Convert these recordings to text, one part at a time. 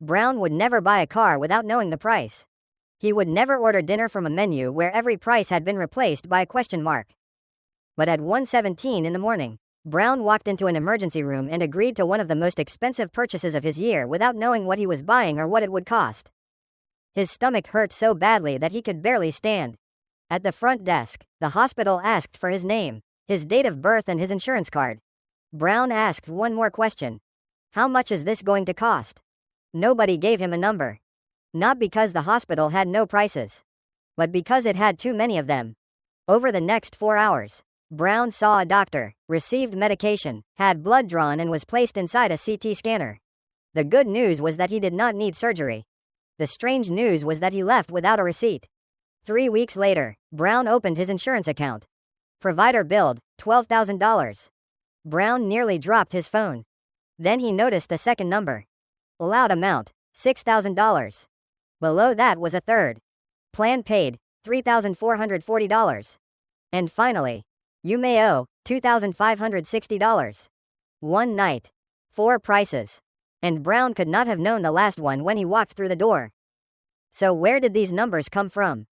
Brown would never buy a car without knowing the price. He would never order dinner from a menu where every price had been replaced by a question mark. But at 1:17 in the morning, Brown walked into an emergency room and agreed to one of the most expensive purchases of his year without knowing what he was buying or what it would cost. His stomach hurt so badly that he could barely stand. At the front desk, the hospital asked for his name, his date of birth and his insurance card. Brown asked one more question. How much is this going to cost? Nobody gave him a number. Not because the hospital had no prices, but because it had too many of them. Over the next 4 hours, Brown saw a doctor, received medication, had blood drawn and was placed inside a CT scanner. The good news was that he did not need surgery. The strange news was that he left without a receipt. 3 weeks later, Brown opened his insurance account. Provider billed $12,000. Brown nearly dropped his phone. Then he noticed a second number. Allowed amount, $6,000. Below that was a third. Plan paid, $3,440. And finally, you may owe $2,560. One night. 4 prices. And Brown could not have known the last one when he walked through the door. So where did these numbers come from?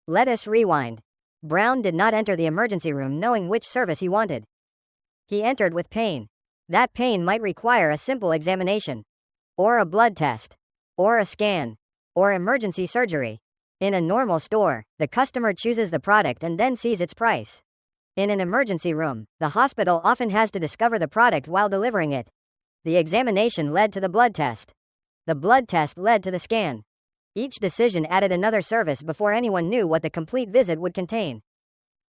Let us rewind. Brown did not enter the emergency room knowing which service he wanted. He entered with pain. That pain might require a simple examination, or a blood test, or a scan, or emergency surgery. In a normal store, the customer chooses the product and then sees its price. In an emergency room, the hospital often has to discover the product while delivering it. The examination led to the blood test. The blood test led to the scan. Each decision added another service before anyone knew what the complete visit would contain.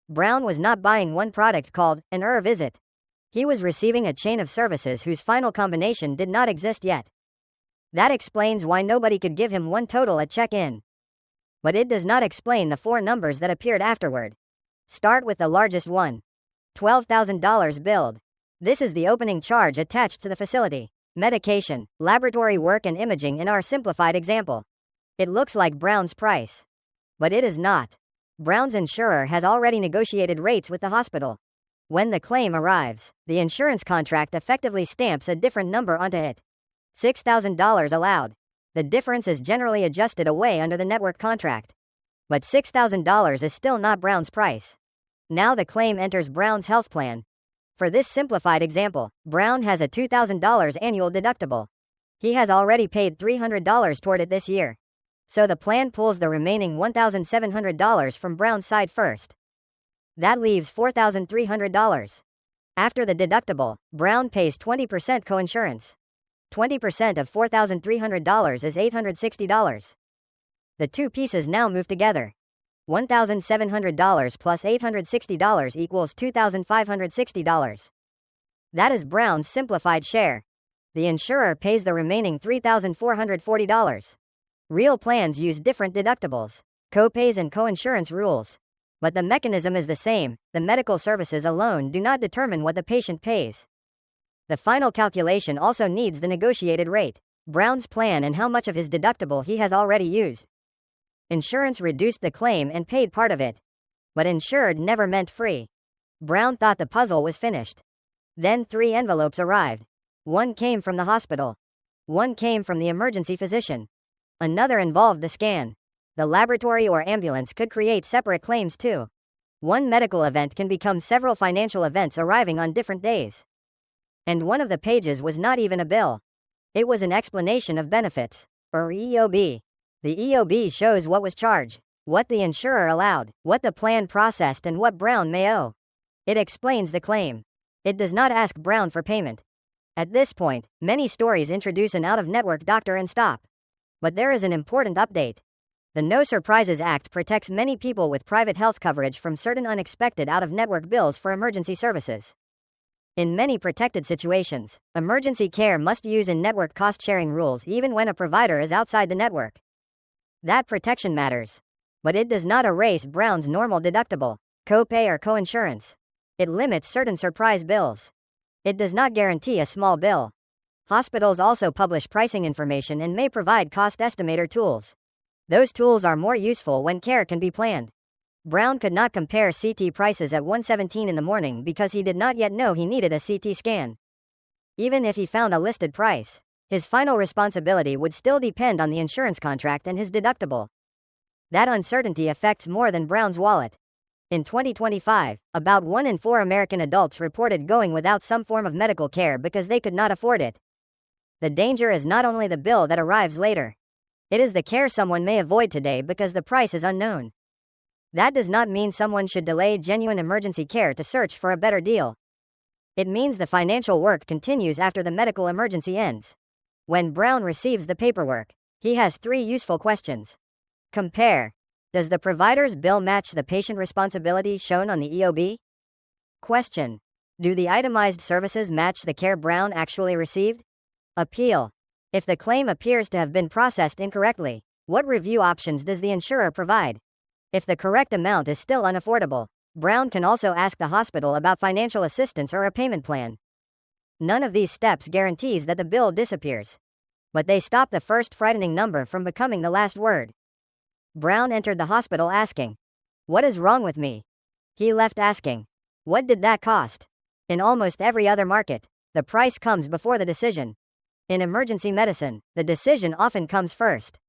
Brown was not buying one product called an visit. He was receiving a chain of services whose final combination did not exist yet. That explains why nobody could give him one total at check-in. But it does not explain the 4 numbers that appeared afterward. Start with the largest one. $12,000 billed. This is the opening charge attached to the facility. Medication, laboratory work and imaging in our simplified example. It looks like Brown's price. But it is not. Brown's insurer has already negotiated rates with the hospital. When the claim arrives, the insurance contract effectively stamps a different number onto it. $6,000 allowed. The difference is generally adjusted away under the network contract. But $6,000 is still not Brown's price. Now the claim enters Brown's health plan. For this simplified example, Brown has a $2,000 annual deductible. He has already paid $300 toward it this year. So the plan pulls the remaining $1,700 from Brown's side first. That leaves $4,300. After the deductible, Brown pays 20% coinsurance. 20% of $4,300 is $860. The two pieces now move together. $1,700 plus $860 equals $2,560. That is Brown's simplified share. The insurer pays the remaining $3,440. Real plans use different deductibles, copays and coinsurance rules. But the mechanism is the same. The medical services alone do not determine what the patient pays. The final calculation also needs the negotiated rate, Brown's plan and how much of his deductible he has already used. Insurance reduced the claim and paid part of it. But insured never meant free. Brown thought the puzzle was finished. Then 3 envelopes arrived. One came from the hospital. One came from the emergency physician. Another involved the scan. The laboratory or ambulance could create separate claims too. One medical event can become several financial events arriving on different days. And one of the pages was not even a bill. It was an explanation of benefits, or EOB. The EOB shows what was charged, what the insurer allowed, what the plan processed and what Brown may owe. It explains the claim. It does not ask Brown for payment. At this point, many stories introduce an out-of-network doctor and stop. But there is an important update. The No Surprises Act protects many people with private health coverage from certain unexpected out-of-network bills for emergency services. In many protected situations, emergency care must use in-network cost-sharing rules even when a provider is outside the network. That protection matters. But it does not erase Brown's normal deductible, copay or coinsurance. It limits certain surprise bills. It does not guarantee a small bill. Hospitals also publish pricing information and may provide cost estimator tools. Those tools are more useful when care can be planned. Brown could not compare CT prices at 1:17 in the morning because he did not yet know he needed a CT scan. Even if he found a listed price, His final responsibility would still depend on the insurance contract and his deductible. That uncertainty affects more than Brown's wallet. In 2025, about 1 in 4 American adults reported going without some form of medical care because they could not afford it. The danger is not only the bill that arrives later. It is the care someone may avoid today because the price is unknown. That does not mean someone should delay genuine emergency care to search for a better deal. It means the financial work continues after the medical emergency ends. When Brown receives the paperwork, he has 3 useful questions. Compare. Does the provider's bill match the patient responsibility shown on the EOB? Question. Do the itemized services match the care Brown actually received? Appeal. If the claim appears to have been processed incorrectly, what review options does the insurer provide? If the correct amount is still unaffordable, Brown can also ask the hospital about financial assistance or a payment plan. None of these steps guarantees that the bill disappears, but they stop the first frightening number from becoming the last word. Brown entered the hospital asking, "What is wrong with me?" He left asking, "What did that cost?" In almost every other market, the price comes before the decision. In emergency medicine, the decision often comes first.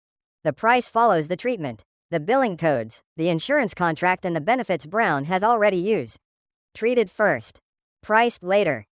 The price follows the treatment, the billing codes, the insurance contract, and the benefits Brown has already used. Treated first, priced later.